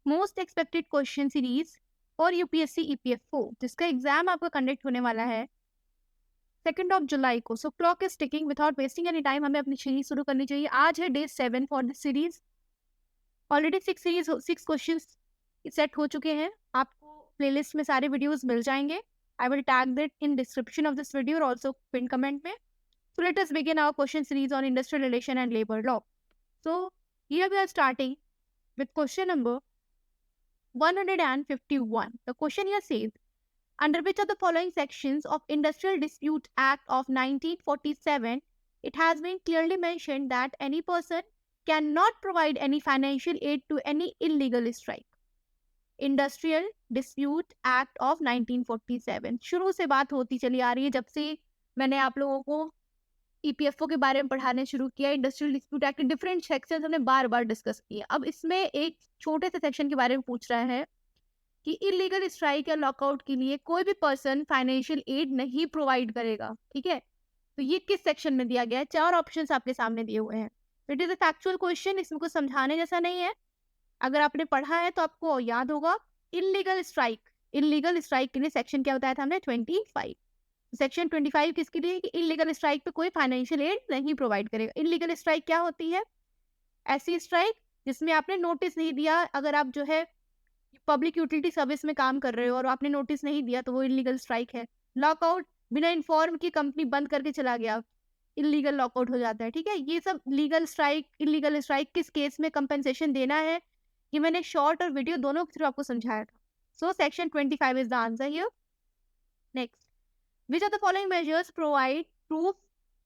Most expected question series और UPSC EPFO जिसका exam आपका कंडक्ट होने वाला है 2 जुलाई को। So clock is ticking, without wasting any time हमें अपनी सीरीज शुरू करनी चाहिए। आज है day 7 for this series. Already 6 question set हो चुके हैं। आपको प्लेलिस्ट में सारे वीडियोस मिल जाएंगे। I will tag that in description of this video और ऑल्सो पिन कमेंट में। So let us begin our question series on industrial relation and labor law. So here we are starting with question number 151. The question here says, under which of the following sections of Industrial Dispute Act of 1947, it has been clearly mentioned that any person cannot provide any financial aid to any illegal strike. Industrial dispute act of 1947 शुरू से बात होती चली आ रही है। जब से मैंने आप लोगों को ईपीएफओ के बारे में पढ़ाने शुरू किया, इंडस्ट्रियल डिस्प्यूट एक्ट के डिफरेंट सेक्शंस हमने बार बार डिस्कस किए। अब इसमें एक छोटे से सेक्शन के बारे में पूछ रहा है कि इलीगल स्ट्राइक या लॉकआउट के लिए कोई भी पर्सन फाइनेंशियल एड नहीं प्रोवाइड करेगा। ठीक है, तो ये किस सेक्शन में दिया गया है? 4 ऑप्शंस आपके सामने दिए हुए हैं। It is a factual question, इसमें कुछ समझाने जैसा नहीं है। अगर आपने पढ़ा है तो आपको याद होगा। इलीगल स्ट्राइक के लिए सेक्शन क्या बताया था हमने? 25। सेक्शन 25 किसके लिए? कि इलीगल स्ट्राइक पे कोई फाइनेंशियल एड नहीं प्रोवाइड करेगा। इलीगल स्ट्राइक क्या होती है? ऐसी स्ट्राइक जिसमें आपने नोटिस नहीं दिया। अगर आप जो है पब्लिक यूटिलिटी सर्विस में काम कर रहे हो और आपने नोटिस नहीं दिया तो वो इलीगल स्ट्राइक है। लॉकआउट, बिना इन्फॉर्म की कंपनी बंद करके चला गया, इलीगल लॉकआउट हो जाता है। ठीक है, ये सब लीगल स्ट्राइक। इलीगल स्ट्राइक किस केस में कंपेंसेशन देना है, ये मैंने शॉर्ट और वीडियो दोनों के थ्रू आपको समझाया था। So section 25 is the answer here. Next, which of the following measures prove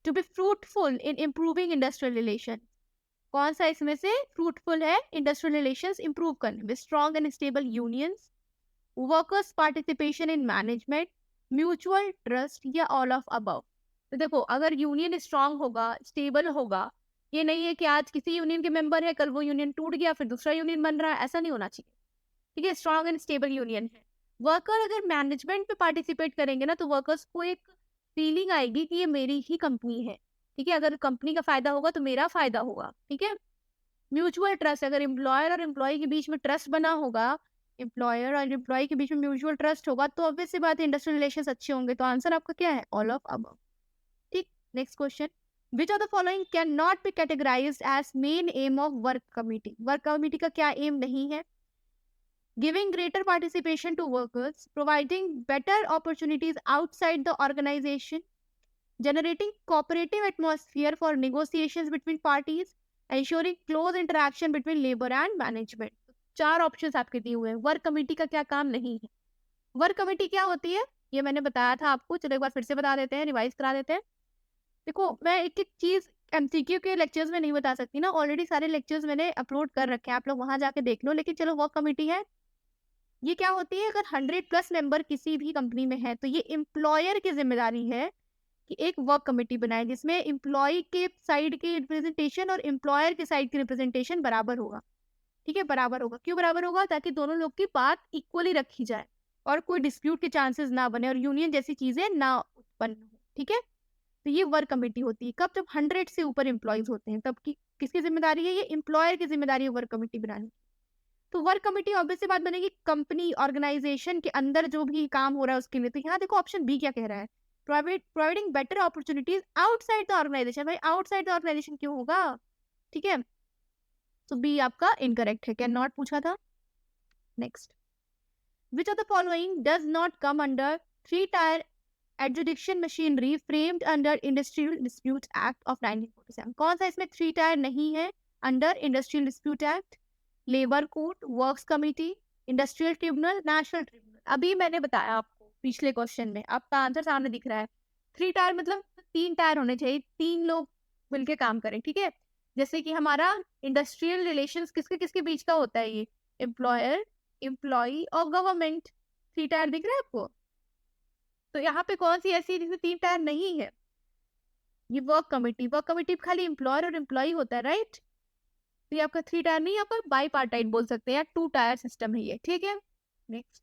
to be fruitful in improving industrial relations? कौन सा इसमें से fruitful है industrial relations improve करने में? strong and stable unions, workers participation in management, mutual trust या all of above? तो देखो, अगर यूनियन स्ट्रांग होगा, स्टेबल होगा, ये नहीं है कि आज किसी यूनियन के मेंबर है, कल वो यूनियन टूट गया फिर दूसरा यूनियन बन रहा है, ऐसा नहीं होना चाहिए। ठीक है, स्ट्रांग एंड स्टेबल यूनियन है। वर्कर अगर मैनेजमेंट पे पार्टिसिपेट करेंगे ना तो वर्कर्स को एक फीलिंग आएगी कि ये मेरी ही कंपनी है। ठीक है, अगर कंपनी का फायदा होगा तो मेरा फायदा होगा। ठीक है, म्यूचुअल ट्रस्ट, अगर एम्प्लॉयर और एम्प्लॉय के बीच में ट्रस्ट बना होगा, एम्प्लॉयर और एम्प्लॉय के बीच में म्यूचुअल ट्रस्ट होगा तो ऑब्वियस सी बात है इंडस्ट्रियल रिलेशंस अच्छे होंगे। तो आंसर आपका क्या है? All of above. ठीक, next question, which of the following can not be categorized as main aim of work committee? Work committee का क्या एम नहीं है? Giving greater participation to workers, providing better opportunities outside the organization, generating cooperative atmosphere for negotiations between parties, ensuring close interaction between labor and management. 4 options आपके दिए हुए हैं। Work committee का क्या काम नहीं है? वर्क कमेटी क्या होती है ये मैंने बताया था आपको, चलो एक बार फिर से बता देते हैं, रिवाइज करा देते हैं। देखो, मैं एक एक चीज एमसीक्यू के लेक्चर्स में नहीं बता सकती ना, ऑलरेडी सारे लेक्चर्स मैंने अपलोड कर रखे हैं, आप लोग वहां जाके देख लो। लेकिन चलो, वर्क कमेटी है, ये क्या होती है? अगर 100+ मेंबर किसी भी कंपनी में है तो ये एम्प्लॉयर की जिम्मेदारी है कि एक वर्क कमेटी बनाए जिसमें एम्प्लॉय के साइड की रिप्रेजेंटेशन और एम्प्लॉयर के साइड की रिप्रेजेंटेशन बराबर होगा। ठीक है, बराबर होगा। क्यों बराबर होगा? ताकि दोनों लोग की बात इक्वली रखी जाए और कोई डिस्प्यूट के चांसेस ना बने और यूनियन जैसी चीजें ना उत्पन्न हो। ठीक है, तो ये वर्क कमेटी होती है कब? जब 100 से ऊपर एम्प्लॉयज होते हैं, तब की किसकी जिम्मेदारी है? ये एम्प्लॉयर की जिम्मेदारी है वर्क कमेटी बनानी। तो वर्क कमेटी ऑब्वियस सी बात बनेगी कंपनी ऑर्गेनाइजेशन के अंदर जो भी काम हो रहा है उसके लिए। तो यहाँ देखो ऑप्शन बी क्या कह रहा है? Providing better opportunities outside the organisation. भाई आउटसाइड द ऑर्गेनाइजेशन क्यों होगा? ठीक है, तो बी आपका इनकरेक्ट है, कैन नॉट पूछा था। Next, which of the following does not come under 3-tier adjudication machinery framed under Industrial Dispute Act of 1947? कौन सा इसमें 3-tier नहीं है under industrial dispute act? Labour court, works committee, industrial tribunal, national tribunal. अभी मैंने बताया आपको पिछले क्वेश्चन में, आपका आंसर सामने दिख रहा है। 3-tier मतलब 3 टायर होने चाहिए, 3 लोग मिलके काम करें। ठीक है, जैसे कि हमारा इंडस्ट्रियल रिलेशंस किसके किसके बीच का होता है? ये एम्प्लॉयर, एम्प्लॉय और गवर्नमेंट। 3-tier दिख रहा है आपको? तो यहाँ पे कौन सी ऐसी है जिसमें 3 टायर नहीं है? ये वर्क कमिटी। वर्क कमिटी खाली एम्प्लॉयर और एम्प्लॉय होता है, राइट? तो ये आपका 3 टायर नहीं, आपका बाई पार्टाइट बोल सकते हैं या 2-टायर सिस्टम है ये। ठीक है, next,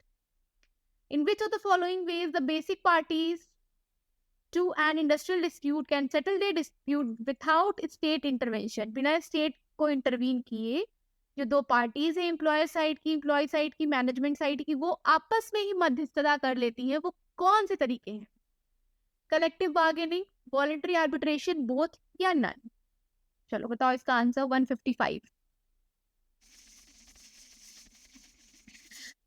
in which of the following ways the basic parties to an industrial dispute can settle their dispute without state intervention? बिना स्टेट को इंटरवीन किए जो दो पार्टीज है, एम्प्लॉयर साइड की, एम्प्लॉय साइड की, मैनेजमेंट साइड की, वो आपस में ही मध्यस्थता कर लेती है, वो कौन से तरीके हैं? Collective bargaining, voluntary arbitration, both या नन? चलो बताओ इसका आंसर। 155।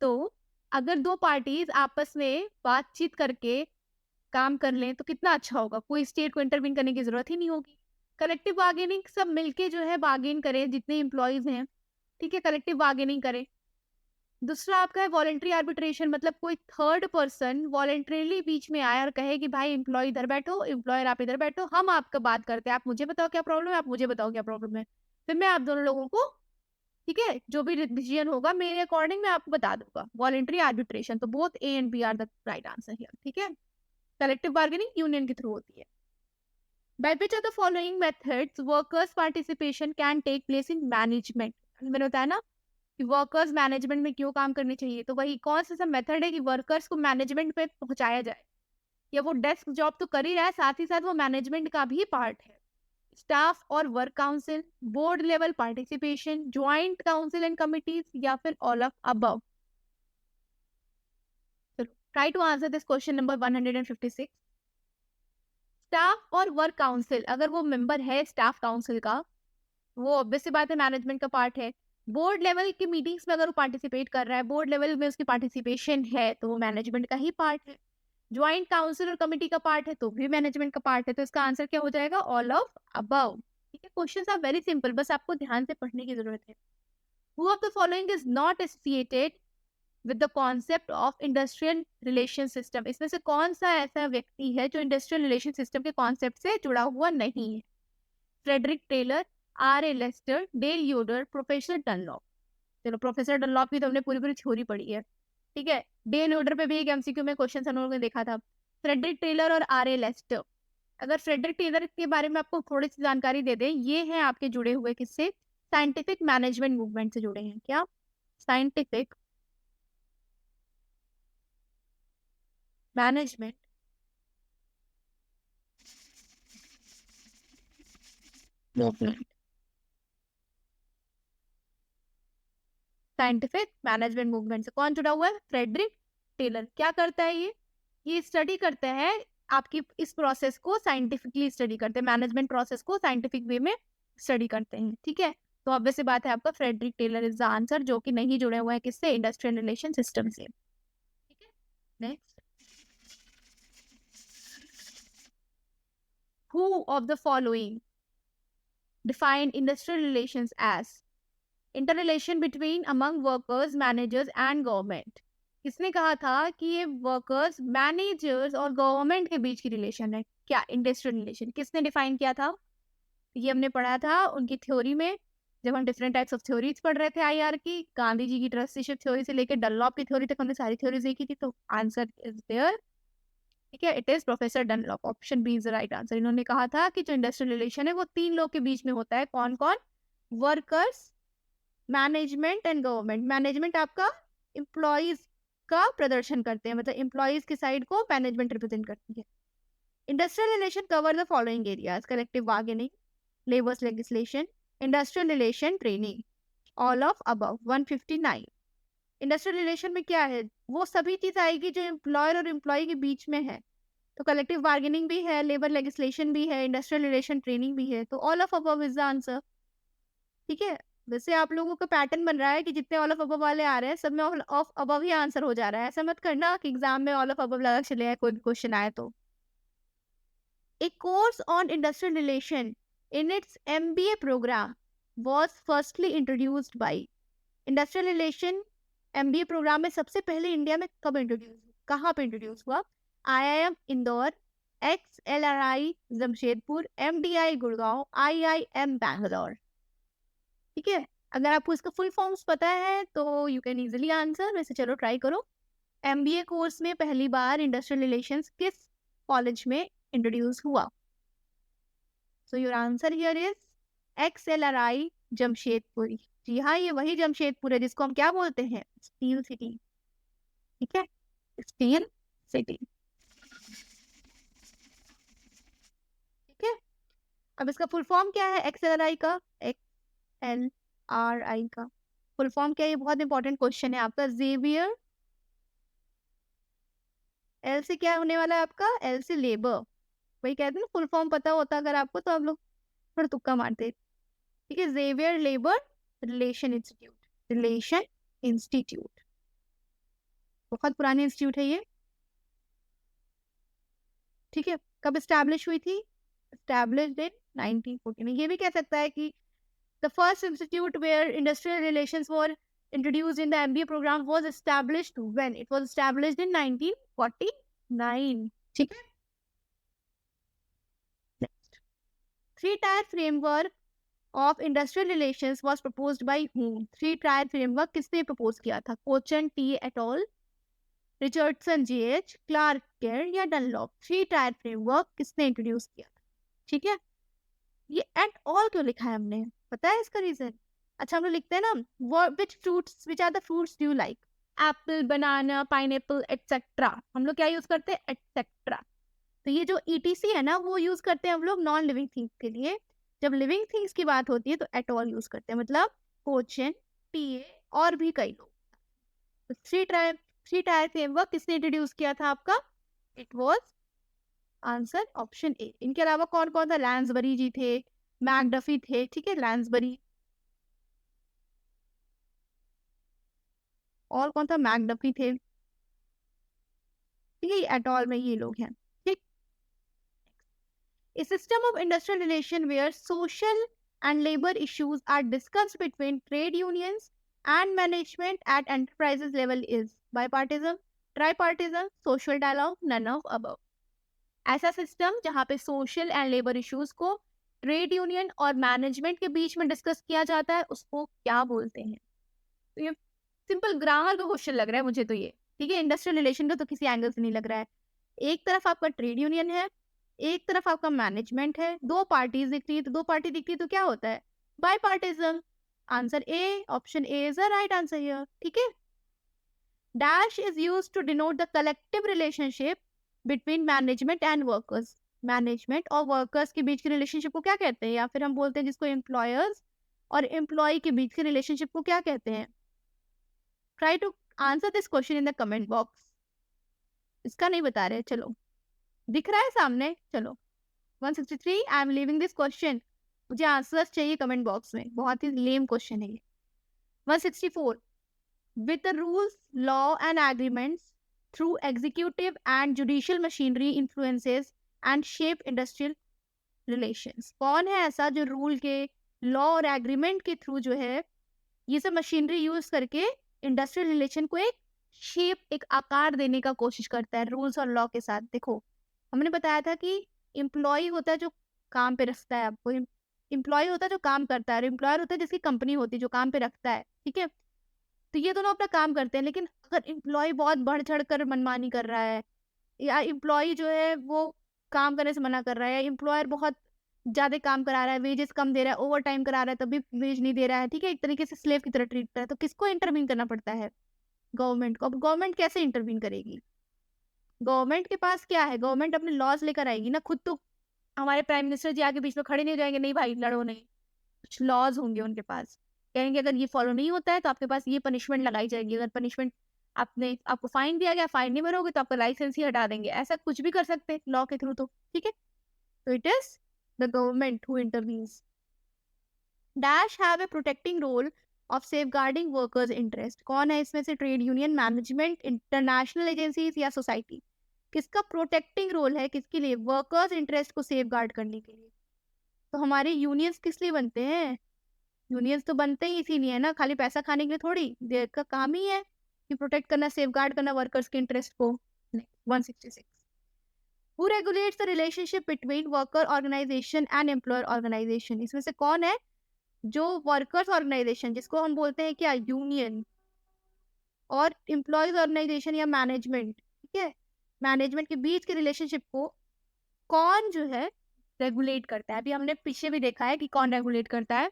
तो अगर दो पार्टीज आपस में बातचीत करके काम कर लें तो कितना अच्छा होगा, कोई स्टेट को इंटरवीन करने की जरूरत ही नहीं होगी। कलेक्टिव बार्गेनिंग, सब मिलके जो है बार्गेन करें, जितने एम्प्लॉयज हैं, ठीक है, कलेक्टिव बार्गेनिंग करें। दूसरा आपका है वॉलंटरी आर्बिट्रेशन, मतलब कोई थर्ड पर्सन वॉलंटरीली बीच में आए और कहे कि भाई एम्प्लॉय इधर बैठो, एम्प्लॉयर आप इधर बैठो, हम आपका बात करते हैं, आप मुझे बताओ क्या प्रॉब्लम है, आप मुझे बताओ क्या प्रॉब्लम है, फिर मैं आप दोनों लोगों को, ठीक है, जो भी डिसीजन होगा मेरे अकॉर्डिंग मैं आपको बता दूंगा। वॉलंटरी आर्बिट्रेशन, तो both A and B are the right answer here, ठीक है। कलेक्टिव बार्गेनिंग यूनियन के थ्रू होती है। By which of the following methods workers participation can take place in management? मैंने बताया ना कि वर्कर्स मैनेजमेंट में क्यों काम करनी चाहिए, तो वही कौन सा मेथड है कि वर्कर्स को मैनेजमेंट पे पहुंचाया जाए, या वो डेस्क जॉब तो कर ही रहा है, साथ ही साथ वो मैनेजमेंट का भी पार्ट है। स्टाफ और work council, board level participation, joint council and committees, या फिर ऑल ऑफ अबव? चलो try to answer this question number 156। Staff और वर्क काउंसिल, अगर वो मेंबर है स्टाफ काउंसिल का, वो ऑब्वियस सी बात है मैनेजमेंट का पार्ट है। बोर्ड लेवल की मीटिंग्स में अगर वो पार्टिसिपेट कर रहा है, बोर्ड लेवल में उसकी पार्टिसिपेशन है, तो वो मैनेजमेंट का ही पार्ट है। ज्वाइंट काउंसिल और कमिटी का पार्ट है तो भी मैनेजमेंट का पार्ट है, तो इसका आंसर क्या हो जाएगा? All of above. ठीक है, क्वेश्चंस आर वेरी सिंपल, बस आपको ध्यान से पढ़ने की जरूरत है। Who of the following is not associated with the concept of industrial relation system? इसमें से कौन सा ऐसा व्यक्ति है जो इंडस्ट्रियल रिलेशन सिस्टम के कॉन्सेप्ट से जुड़ा हुआ नहीं है? Frederick Taylor, R A Lester, Dale Yoder, professor Dunlop. चलो प्रोफेसर डनलॉप की तो हमने पूरी पूरी थ्योरी पढ़ी है, ठीक है। डेल योडर पे भी एक एमसीक्यू में क्वेश्चन हम लोगों ने देखा था। फ्रेडरिक टेलर और आर ए लेस्टर, अगर फ्रेडरिक टेलर के बारे में आपको थोड़ी सी जानकारी दे दें, ये हैं आपके जुड़े हुए किससे? साइंटिफिक मैनेजमेंट मूवमेंट से जुड़े हैं। क्या? Scientific management movement. Scientific management movement से कौन जुड़ा हुआ है? Frederick Taylor. क्या करता है ये स्टडी करते हैं आपकी इस प्रोसेस को, साइंटिफिकली स्टडी करते हैं, मैनेजमेंट प्रोसेस को साइंटिफिक वे में स्टडी करते हैं, ठीक है। तो ऑब्वियस सी बात है आपका Frederick Taylor is the answer, जो कि नहीं जुड़े हुए हैं किससे? इंडस्ट्रियल रिलेशन सिस्टम से, ठीक है। Next, who of the following define industrial relations as interrelation between among workers, managers and government? किसने कहा था कि ये वर्कर्स, मैनेजर्स और गवर्नमेंट के बीच की रिलेशन है? क्या इंडस्ट्रियल रिलेशन किसने डिफाइन किया था? ये हमने पढ़ा था उनकी थ्योरी में, जब हम डिफरेंट टाइप्स ऑफ थ्योरीज पढ़ रहे थे आईआर की, गांधी जी की ट्रस्टीशिप थ्योरी से लेकर डनलॉप की थ्योरी तक हमने सारी थ्योरीज देखी थी, तो आंसर इज देयर, ठीक है, it is professor Dunlop. Option B is the right answer. इन्होंने कहा था कि जो इंडस्ट्रियल रिलेशन है वो तीन लोग के बीच में होता है। कौन कौन? Workers, management and government. Management आपका एम्प्लॉयज का प्रदर्शन करते हैं, मतलब एम्प्लॉयज की साइड को मैनेजमेंट रिप्रेजेंट करती है। Industrial relation cover the following areas: collective bargaining, labours legislation, industrial relation, training, all of above. 159। Industrial relation में क्या है? वो सभी चीज आएगी जो एम्प्लॉयर और एम्प्लॉय के बीच में है, तो कलेक्टिव बार्गेनिंग भी है, लेबर लेजिस्लेशन भी है, इंडस्ट्रियल रिलेशन ट्रेनिंग भी है, तो all of above is the answer, ठीक है। वैसे आप लोगों का पैटर्न बन रहा है कि जितने ऑल ऑफ अबव वाले आ रहे हैं सब में all of above he answer हो जा रहा है। ऐसा मत करना कि एग्जाम में ऑल ऑफ अबव लगा चले आए कोई भी क्वेश्चन आए तो। A course on industrial relation in its MBA program was firstly introduced by। Industrial relation MBA programme में सबसे पहले इंडिया में कब इंट्रोड्यूस, कहाँ पे इंट्रोड्यूस हुआ? IIM Indore, XLRI Jamshedpur, MDI Gurgaon, IIM Bangalore, ठीक है। अगर आपको इसका फुल फॉर्म्स पता है तो यू कैन इजिली आंसर। वैसे चलो ट्राई करो। MBA कोर्स में पहली बार इंडस्ट्रियल रिलेशंस किस कॉलेज में इंट्रोड्यूस हुआ? So your answer here is XLRI Jamshedpur. जी हाँ, ये वही जमशेदपुर है जिसको हम क्या बोलते हैं? स्टील सिटी, ठीक है, स्टील सिटी, ठीक है। अब इसका फुल फॉर्म क्या है XLRI का? XLRI का फुल फॉर्म क्या है, ये बहुत इंपॉर्टेंट क्वेश्चन है आपका। जेवियर, एल से क्या होने वाला है आपका, एल से लेबर। वही कहते हैं ना, फुल फॉर्म पता होता अगर आपको तो आप लोग थोड़ा तुक्का मारते। ठीक है, Xavier labour relation institute, relation institute, बहुत पुरानी इंस्टीट्यूट है ये। ठीक है, कब स्टैब्लिश हुई थी, स्टैब्लिश्ड इन 1914। ये भी कह सकता है कि the first institute where industrial relations were introduced in the MBA program was established when? It was established in 1949. ठीक है, next. Three-tier framework of industrial relations was proposed by whom? Three-tier framework किसने propose किया था? Kochan T et al, Richardson JH, Clark Kerr या Dunlop? Three tier framework किसने introduce किया था? ठीक है, ये एट ऑल क्यों लिखा है हमने, पता है इसका रीजन? अच्छा, हम लोग लिखते हैं ना, which are the fruits do you like, apple, banana, pineapple etcetera. हम लोग क्या यूज करते हैं, एटसेट्रा। तो ये जो ETC है ना, वो यूज करते हैं हम लोग नॉन लिविंग थिंग्स के लिए। जब लिविंग थिंग्स की बात होती है तो एट ऑल यूज करते हैं, मतलब कोचन, TA और भी कई लोग। तो थ्री टायर फ्रेमवर्क किसने इंट्रोड्यूस किया था आपका, it was answer option A. इनके अलावा कौन कौन था, लैंसबरी जी थे, मैकडफी थे। ठीक है, लैंसबरी, और कौन था, मैकडफी थे। ठीक है, एट ऑल में ये लोग हैं। ठीक, A system of industrial relation where social and labor issues are discussed between trade unions and management at enterprises level is bipartisan, tripartisan, social dialogue, none of above. ऐसा सिस्टम जहाँ पे social and labour issues को trade union और management के बीच में discuss किया जाता है, उसको क्या बोलते हैं? तो ये सिंपल ग्रामर का क्वेश्चन लग रहा है मुझे तो ये। ठीक है, इंडस्ट्रियल रिलेशन का तो किसी एंगल से नहीं लग रहा है। एक तरफ आपका ट्रेड यूनियन है, एक तरफ आपका मैनेजमेंट है, दो पार्टीज दिख रही है, तो दो पार्टी दिख रही है तो क्या होता है, bipartisan. Answer A, option A is the right answer here. ठीक है, dash is used to denote the collective relationship between management and workers. Management और वर्कर्स के बीच के रिलेशनशिप को क्या कहते हैं, या फिर हम बोलते हैं जिसको एम्प्लॉयर्स और एम्प्लॉय के बीच के रिलेशनशिप को क्या कहते हैं? Try to answer this question in the comment box. इसका नहीं बता रहे, चलो दिख रहा है सामने, चलो 163, I am leaving this question, मुझे आंसर्स चाहिए कमेंट बॉक्स में, बहुत ही लेम क्वेश्चन है ये। 164, with the rules, law and agreements through executive and judicial machinery influences and shape industrial relations। कौन है ऐसा जो रूल के, लॉ और एग्रीमेंट के थ्रू जो है ये सब मशीनरी यूज करके इंडस्ट्रियल रिलेशन को एक शेप, एक आकार देने का कोशिश करता है रूल्स और लॉ के साथ? देखो, हमने बताया था कि एम्प्लॉय होता है जो काम पे रखता है आपको, एम्प्लॉय होता है जो काम करता है, और एम्प्लॉयर होता है जिसकी कंपनी होती है जो काम पे रखता है। ठीक है, तो ये दोनों अपना काम करते हैं, लेकिन अगर एम्प्लॉय बहुत बढ़ चढ़ कर मनमानी कर रहा है, या एम्प्लॉय जो है वो काम करने से मना कर रहा है, या एम्प्लॉयर बहुत ज्यादा काम करा रहा है, वेजेस कम दे रहा है, ओवर टाइम करा रहा है तभी वेज नहीं दे रहा है, ठीक है, एक तरीके से स्लेव की तरह ट्रीट कर रहा है, तो किसको इंटरवीन करना पड़ता है? गवर्नमेंट को। अब गवर्नमेंट कैसे इंटरवीन करेगी? गवर्नमेंट के पास क्या है, गवर्नमेंट अपने लॉज लेकर आएगी ना खुद तो। हमारे प्राइम मिनिस्टर जी आगे बीच में खड़े नहीं हो जाएंगे, नहीं भाई लड़ो नहीं, कुछ लॉज होंगे उनके पास, कहेंगे अगर ये फॉलो नहीं होता है तो आपके पास ये पनिशमेंट लगाई जाएगी, अगर पनिशमेंट आपको फाइन दिया गया, फाइन नहीं भरोगे तो आपका लाइसेंस ही हटा देंगे, ऐसा कुछ भी कर सकते हैं लॉ के थ्रू तो। ठीक है, तो it is the government who intervenes. Dash have a protecting role of safeguarding workers interest. कौन है इसमें से, trade union, management, international agencies या सोसाइटी? किसका प्रोटेक्टिंग रोल है, किसके लिए, वर्कर्स इंटरेस्ट को सेफगार्ड करने के लिए। तो हमारे यूनियंस किस लिए बनते हैं, यूनियंस तो बनते ही इसीलिए है ना, खाली पैसा खाने के लिए थोड़ी, देर का काम ही है कि प्रोटेक्ट करना, सेफगार्ड करना वर्कर्स के इंटरेस्ट को। 166, who regulates the relationship between worker organisation and employer organisation? इसमें से कौन है जो वर्कर्स ऑर्गेनाइजेशन, जिसको हम बोलते हैं क्या, यूनियन, और एम्प्लॉयज ऑर्गेनाइजेशन या मैनेजमेंट, ठीक है, मैनेजमेंट के बीच के रिलेशनशिप को कौन जो है रेगुलेट करता है? अभी हमने पीछे भी देखा है कि कौन रेगुलेट करता है।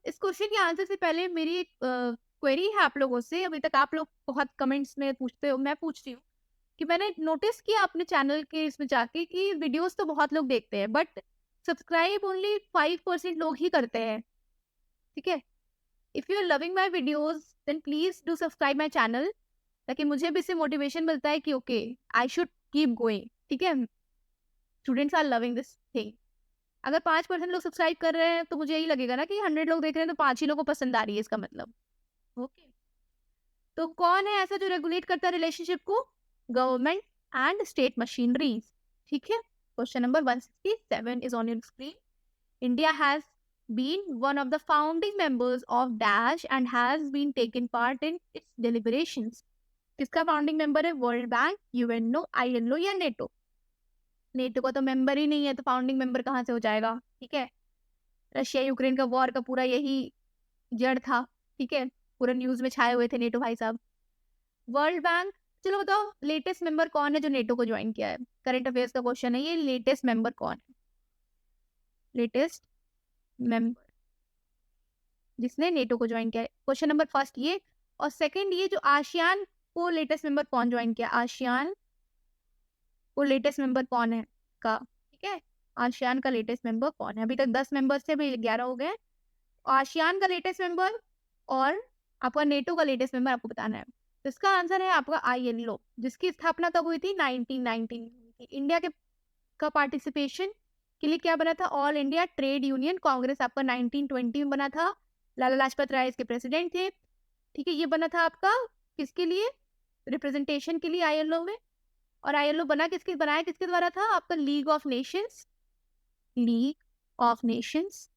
इस क्वेश्चन के आंसर से पहले मेरी एक क्वेरी है आप लोगों से। अभी तक आप लोग बहुत कमेंट्स में पूछते हो, मैं पूछती हूँ कि मैंने नोटिस किया अपने चैनल के इसमें जाके कि वीडियोस तो बहुत लोग देखते हैं, बट सब्सक्राइब ओनली 5% लोग ही करते हैं। ठीक है, if you are loving my videos then please do subscribe my channel, ताकि मुझे भी इससे मोटिवेशन मिलता है कि okay I should keep going. ठीक है, students are loving this thing. अगर 5% लोग सब्सक्राइब कर रहे हैं तो मुझे यही लगेगा ना कि 100 लोग देख रहे हैं तो 5 ही लोगों को पसंद आ रही है, इसका मतलब। ओके, तो कौन है ऐसा जो रेगुलेट करता है रिलेशनशिप को? Government and state machineries. ठीक है, question number 167 is on your screen. India has been one of the founding members of Dash and has been taken part in its deliberations. किसका फाउंडिंग मेंबर है? World bank, UNO, ILO या NATO? NATO का तो member ही नहीं है, तो founding member कहाँ से हो जाएगा? ठीक है, रशिया यूक्रेन का वॉर का पूरा यही जड़ था। ठीक है, पूरा न्यूज में छाए हुए थे नेटो भाई साहब। वर्ल्ड बैंक, चलो बताओ लेटेस्ट मेंबर कौन है जो नेटो को ज्वाइन किया है? करंट अफेयर्स का क्वेश्चन है ये, लेटेस्ट मेंबर कौन है? लेटेस्ट मेंबर जिसने नेटो को ज्वाइन किया है। क्वेश्चन नंबर फर्स्ट ये, और सेकंड ये, जो आसियान को लेटेस्ट मेंबर कौन ज्वाइन किया? आसियान को लेटेस्ट मेंबर कौन है का? ठीक है, आसियान का लेटेस्ट मेंबर कौन है? अभी तक 10 मेंबर से, अभी 11 हो गए। आसियान का लेटेस्ट मेंबर और आपका नेटो का लेटेस्ट मेंबर आपको बताना है। तो इसका आंसर है आपका आईएलओ, जिसकी स्थापना कब हुई थी? 1919। इंडिया के का पार्टिसिपेशन के लिए क्या बना था? All India trade union Congress आपका 1920 में बना था। लाला लाजपत राय इसके प्रेसिडेंट थे। ठीक है, ये बना था आपका किसके लिए? रिप्रेजेंटेशन के लिए आईएलओ में। और आईएलओ बनाया किसके द्वारा था? आपका league of Nations, league of Nations,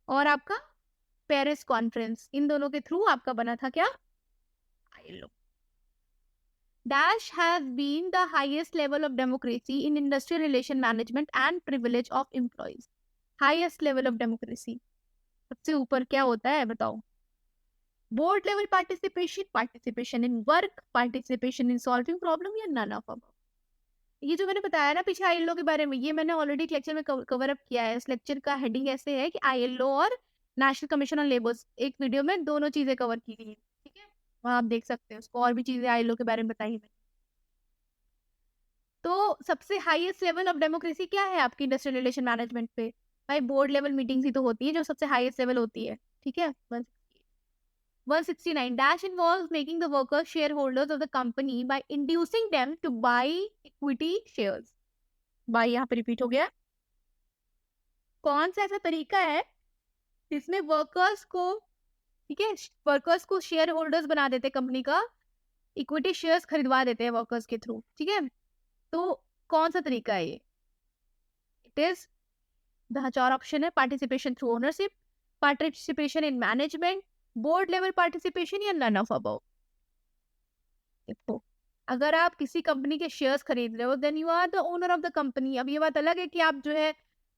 और आपका पेरिस कॉन्फ्रेंस, इन दोनों के थ्रू आपका बना था क्या? ILO. Dash has been the highest level of democracy in industrial relation management and privilege of employees. Highest level of democracy, सबसे ऊपर क्या होता है बताओ? Board level participation, participation in work, participation in solving problem, या none of above? ये जो मैंने बताया ना पीछे आईएलओ के बारे में, ये मैंने ऑलरेडी लेक्चर में कवर अप किया है। इस लेक्चर का हेडिंग ऐसे है कि आईएलओ और नेशनल कमीशन ऑन लेबर, एक वीडियो में दोनों चीजें कवर की गई है। ठीक है, वहां आप देख सकते हैं उसको, और भी चीजें आईएलओ के बारे में बताई है। तो सबसे हाईएस्ट लेवल ऑफ डेमोक्रेसी क्या है आपकी इंडस्ट्रियल रिलेशन मैनेजमेंट पे? भाई बोर्ड लेवल मीटिंग्स ही तो होती है जो सबसे हाईएस्ट लेवल होती है। ठीक है, 169 dash involves making the workers shareholders of the company by inducing them to buy equity shares. By यहाँ पे रिपीट हो गया। कौन सा ऐसा तरीका है जिसमें वर्कर्स को, ठीक है, वर्कर्स को शेयर होल्डर्स बना देते कंपनी का, इक्विटी शेयर्स खरीदवा देते हैं वर्कर्स के थ्रू। ठीक है, तो कौन सा तरीका है ये? इट इज द चार ऑप्शन है: participation through ownership, participation in management, board level participation, या नन ऑफ अबव। देखो, अगर आप किसी कंपनी के शेयर्स खरीद रहे हो then you are the owner of the company. अब ये बात अलग है कि आप जो है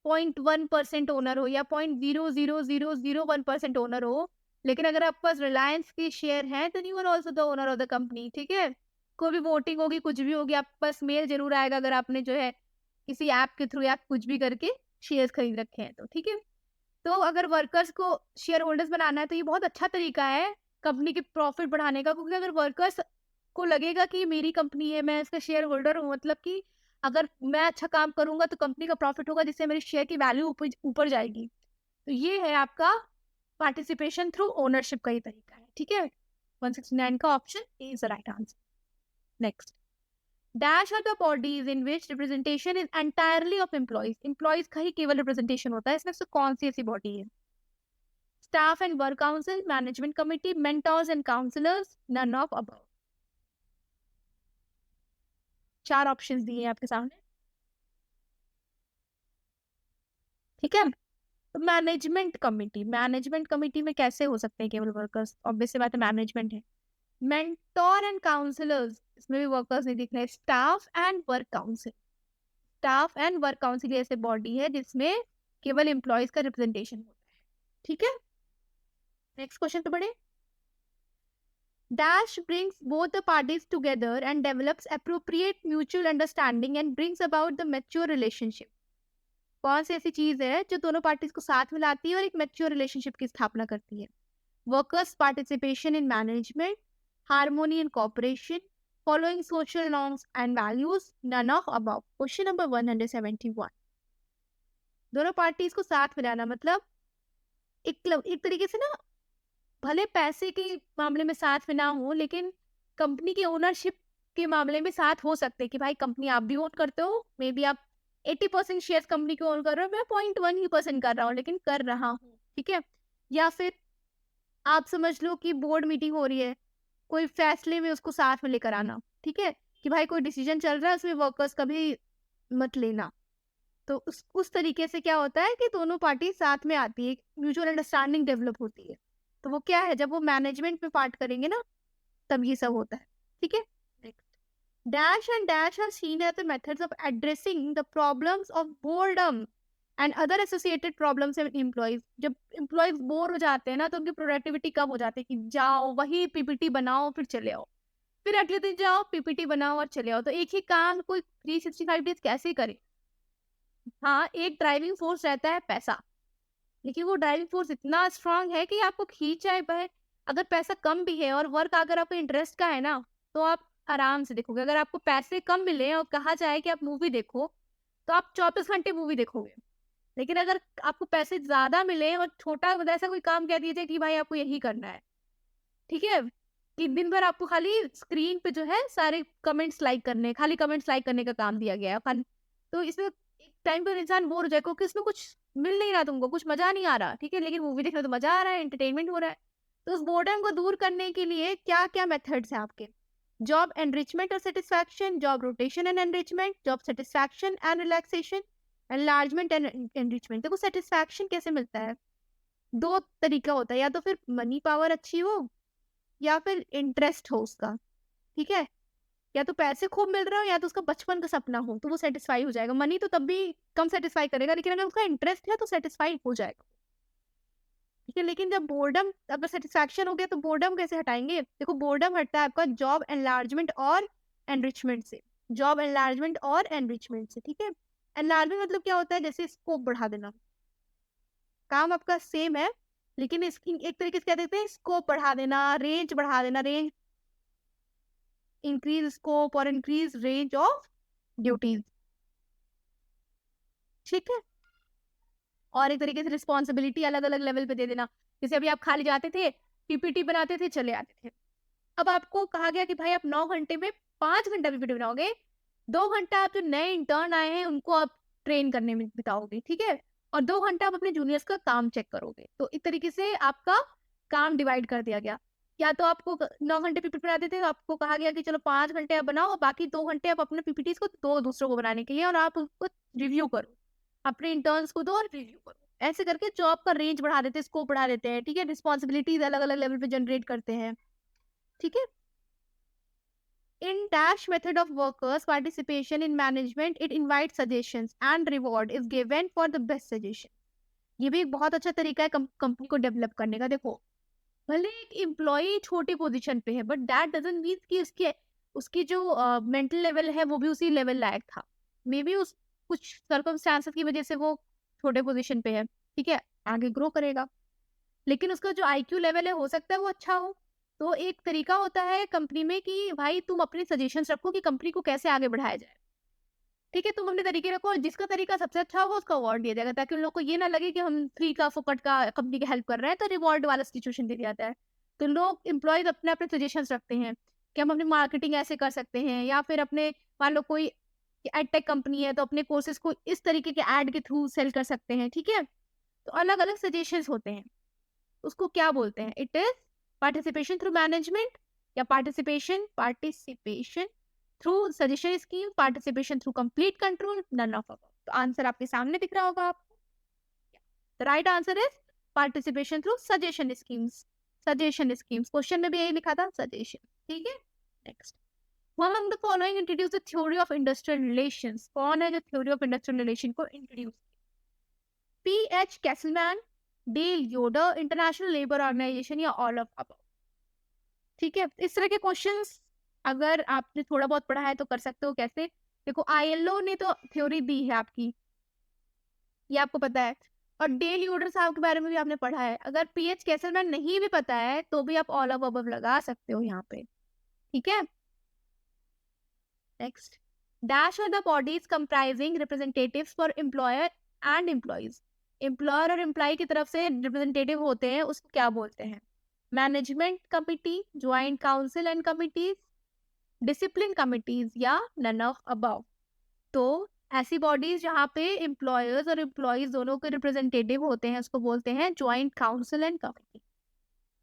0.1% ओनर हो या 0.00001% ओनर हो, लेकिन अगर आपके पास रिलायंस के शेयर हैं then you are also the owner of the company. ठीक है, कोई भी वोटिंग होगी, कुछ भी होगी, आपके पास मेल जरूर आएगा अगर आपने जो है किसी ऐप के थ्रू या कुछ भी करके शेयर्स खरीद रखे हैं तो। ठीक है, तो अगर वर्कर्स को शेयर होल्डर्स बनाना है तो ये बहुत अच्छा तरीका है कंपनी के प्रॉफिट बढ़ाने का, क्योंकि अगर वर्कर्स को लगेगा कि मेरी कंपनी है, मैं इसका शेयर होल्डर हूँ, मतलब कि अगर मैं अच्छा काम करूंगा तो कंपनी का प्रॉफिट होगा, जिससे मेरे शेयर की वैल्यू ऊपर जाएगी। तो ये है आपका पार्टिसिपेशन थ्रू ओनरशिप का ही तरीका है। ठीक है, 169 का option is the right answer. Next, dash are the bodies in which representation is entirely of employees. Employees का ही केवल रिप्रेजेंटेशन होता है, इसमें से कौन सी ऐसी बॉडी है? Staff and work council, management committee, mentors and counsellors, none of above. चार ऑप्शंस दिए हैं आपके सामने। ठीक है, तो मैनेजमेंट कमिटी में कैसे हो सकते हैं केवल वर्कर्स? ऑब्वियस सी बात है, मैनेजमेंट है। मेंटोर एंड काउंसलर्स, इसमें भी वर्कर्स नहीं दिख रहे। स्टाफ एंड वर्क काउंसिल ऐसे बॉडी है जिसमें केवल एम्प्लॉयज का रिप्रेजेंटेशन होता है। ठीक है, नेक्स्ट क्वेश्चन पे बढ़े। Dash brings both the parties together and develops appropriate mutual understanding and brings about the mature relationship. कौन सी ऐसी चीज है जो दोनों पार्टीज को साथ मिलाती है और एक मैच्योर रिलेशनशिप की स्थापना करती है? Workers participation in management, harmony in cooperation, following social norms and values, none of above. Question number 171। दोनों पार्टीज को साथ मिलाना मतलब एक तरीके से ना, भले पैसे के मामले में साथ में ना हो, लेकिन कंपनी की ओनरशिप के मामले में साथ हो सकते हैं कि भाई कंपनी आप भी ओन करते हो, मे बी आप 80% शेयर कंपनी को ओन कर रहे हो, मैं 0.1% कर रहा हूँ लेकिन कर रहा हूँ, ठीक है। या फिर आप समझ लो कि बोर्ड मीटिंग हो रही है, कोई फैसले में उसको साथ में लेकर आना, ठीक है, कि भाई कोई डिसीजन चल रहा है उसमें वर्कर्स का भी मत लेना। तो उस तरीके से क्या होता है कि दोनों पार्टी साथ में आती है, म्यूचुअल अंडरस्टैंडिंग डेवलप होती है। तो वो क्या है, जब वो मैनेजमेंट में पार्ट करेंगे ना, तब ये सब होता है, ठीक है। Dash and dash are seen as the methods of addressing the problems of boredom and other associated problems in employees. जब employees बोर हो जाते हैं ना, तो उनकी प्रोडक्टिविटी कम हो जाती है कि जाओ वही पीपीटी बनाओ फिर चले आओ, फिर अगले दिन जाओ पीपीटी बनाओ और चले आओ। तो एक ही काम कोई 365 डेज कैसे करे। हाँ, एक ड्राइविंग फोर्स रहता है पैसा, लेकिन वो ड्राइविंग फोर्स इतना स्ट्रांग है कि आपको खींच आए बाहर। अगर पैसा कम भी है और वर्क अगर आपको इंटरेस्ट का है ना, तो आप आराम से देखोगे। अगर आपको पैसे कम मिले और कहा जाए कि आप मूवी देखो, तो आप 24 घंटे मूवी देखोगे। लेकिन अगर आपको पैसे ज्यादा मिले और छोटा ऐसा कोई काम कह दीजिए कि भाई आपको यही करना है, ठीक है, कि दिन भर आपको खाली स्क्रीन पे जो है सारे कमेंट्स लाइक करने, खाली कमेंट्स लाइक करने का काम दिया गया है खाली, तो इसमें एक टाइम पर इंसान बोर हो जाए क्योंकि इसमें कुछ मिल नहीं रहा, तुमको कुछ मजा नहीं आ रहा, ठीक है, लेकिन मूवी देखने में तो मजा आ रहा है, एंटरटेनमेंट हो रहा है। तो उस बोर्डम को दूर करने के लिए क्या क्या मेथड्स हैं आपके। जॉब एनरिचमेंट और satisfaction, job rotation and enrichment, job satisfaction and relaxation, enlargement and enrichment. देखो सेटिस्फैक्शन कैसे मिलता है, दो तरीका होता है, या तो फिर मनी पावर अच्छी हो या फिर इंटरेस्ट हो उसका, ठीक है। या तो पैसे खूब मिल रहे हो या तो उसका बचपन का सपना हो, तो वो सेटिस्फाई हो जाएगा। मनी तो तब भी कम सेटिस्फाई करेगा, लेकिन अगर उसका इंटरेस्ट है तो सेटिस्फाई हो जाएगा, ठीक है। लेकिन जब बोर्डम, अगर सेटिस्फैक्शन हो गया तो बोर्डम कैसे हटाएंगे। देखो बोर्डम हटता है आपका जॉब एनलार्जमेंट और एनरिचमेंट से, जॉब एनलार्जमेंट और एनरिचमेंट से, ठीक है। एनलार्जमेंट मतलब क्या होता है, जैसे स्कोप बढ़ा देना, काम आपका सेम है लेकिन इसकी एक तरीके से क्या देते हैं, स्कोप बढ़ा देना, रेंज बढ़ा देना, रेंज, इंक्रीज स्कोप और इंक्रीज रेंज ऑफ ड्यूटीज, ठीक है। और एक तरीके से रिस्पॉन्सिबिलिटी अलग अलग लेवल पे दे देना। जैसे अभी आप खाली जाते थे, पीपीटी बनाते थे, चले आते थे। अब आपको कहा गया कि भाई आप 9 घंटे में 5 घंटा पीपीटी बनाओगे, 2 घंटा आप जो नए इंटर्न आए हैं उनको आप ट्रेन करने में बिताओगे, ठीक है, और 2 घंटा आप अपने जूनियर्स का काम चेक करोगे। तो एक तरीके से आपका काम डिवाइड कर दिया गया। या तो आपको 9 घंटे पीपीटी बनाते थे, तो आपको कहा गया कि चलो 5 घंटे आप बनाओ और बाकी 2 घंटे आप अपने पीपीटी को दो दूसरों को बनाने के लिए, और आप उसको रिव्यू करो, अपने इंटर्न्स को दो और रिव्यू करो। ऐसे करके जॉब का रेंज बढ़ा देते हैं, स्कोप बढ़ा देते हैं, ठीक है, रिस्पॉन्सिबिलिटीज अलग अलग लेवल पे जनरेट करते हैं, ठीक है। In Dash method of workers' participation in management, it invites suggestions and reward is given for the best suggestion. ये भी एक बहुत अच्छा तरीका है कंपनी को डेवलप करने का। देखो भले एक एम्प्लॉय छोटी पोजीशन पे है, बट दैट डजंट मीन कि उसके उसकी जो मेंटल लेवल है वो भी उसी लेवल लायक था। मे बी उस कुछ सर्कमस्टांसेस की वजह से वो छोटे पोजीशन पे है, ठीक है, आगे ग्रो करेगा, लेकिन उसका जो आईक्यू लेवल है हो सकता है वो अच्छा हो। तो एक तरीका होता है कंपनी में कि भाई तुम अपने सजेशंस रखो कि कंपनी को कैसे आगे बढ़ाया जाए, ठीक है, तुम अपने तरीके रखो और जिसका तरीका सबसे अच्छा होगा उसका अवार्ड दिया जाएगा, ताकि उन लोग को ये ना लगे कि हम फ्री का फुकट का कंपनी की हेल्प कर रहे हैं, तो रिवॉर्ड वाला सिचुएशन दे दिया जाता है। तो लोग एम्प्लॉयज अपने अपने सजेशंस रखते हैं कि हम अपनी मार्केटिंग ऐसे कर सकते हैं, या फिर अपने, मान लो कोई एडटेक कंपनी है तो अपने कोर्सेज को इस तरीके के एड के थ्रू सेल कर सकते हैं, ठीक है। तो अलग अलग सजेशंस होते हैं, उसको क्या बोलते हैं, it is participation through management, या participation through suggestion scheme, participation through complete control, none of above. तो आंसर आपके सामने दिख रहा होगा आपको। The right answer is participation through suggestion schemes, suggestion schemes, question में भी यही लिखा था, सजेशन, ठीक है। Next, Who among the following introduced the theory of industrial relations? कौन है जो theory of industrial relation को introduce? P.H. Kesselman, Dale Yoder, International Labour Organization, या ऑल ऑफ अबव, ठीक है। इस तरह के क्वेश्चंस अगर आपने थोड़ा बहुत पढ़ा है तो कर सकते हो। कैसे, देखो आईएलओ ने तो थ्योरी दी है आपकी, ये आपको पता है, और डेल योडर साहब के बारे में भी आपने पढ़ा है। अगर पीएच कैसलमैन नहीं भी पता है तो भी आप ऑल ऑफ अबव लगा सकते हो यहाँ पे, ठीक है। Next, dash are the bodies comprising representatives for employer and employees. Employer और एम्प्लॉय की तरफ से रिप्रेजेंटेटिव होते हैं उसको क्या बोलते हैं? Management committee, joint council and committees, discipline committees या नन ऑफ अबव। तो ऐसी बॉडीज जहाँ पे एम्प्लॉयर्स और एम्प्लॉयज दोनों के रिप्रेजेंटेटिव होते हैं उसको बोलते हैं joint council and committee,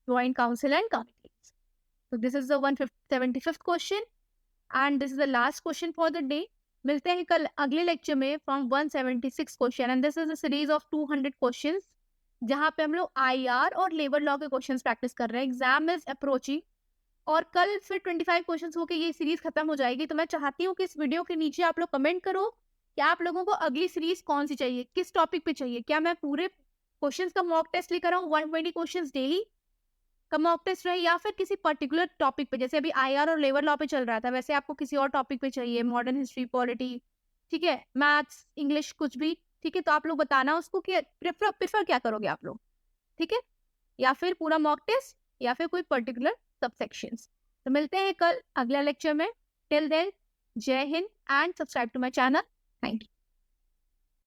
joint council and committees. तो this is the 175th question and this is the last question for the day. मिलते हैं कल अगले लेक्चर में from 176 question and this is a series of 200 questions जहाँ पे हम लोग आईआर और लेबर लॉ के क्वेश्चंस प्रैक्टिस कर रहे हैं। एग्जाम इज अप्रोचिंग और कल फिर 25 क्वेश्चंस होके ये सीरीज खत्म हो जाएगी। तो मैं चाहती हूँ कि इस वीडियो के नीचे आप लोग कमेंट करो कि आप लोगों को अगली सीरीज कौन सी चाहिए, किस टॉपिक पे चाहिए। क्या मैं पूरे क्वेश्चंस का मॉक टेस्ट लेकर आऊँ 120 क्वेश्चंस डेली का मॉक टेस्ट रहे, या फिर किसी पर्टिकुलर टॉपिक पे, जैसे अभी आईआर और लेबर लॉ पे चल रहा था वैसे आपको किसी और टॉपिक पे चाहिए, मॉडर्न हिस्ट्री, पॉलिटी, ठीक है, मैथ्स, इंग्लिश, कुछ भी, ठीक है। तो आप लोग बताना उसको कि प्रेफर क्या करोगे आप लोग, ठीक है, या फिर पूरा मॉक टेस्ट या फिर कोई पर्टिकुलर सबसेक्शंस। तो मिलते हैं कल अगला लेक्चर में। Till then Jai Hind and subscribe to my channel. Thank you.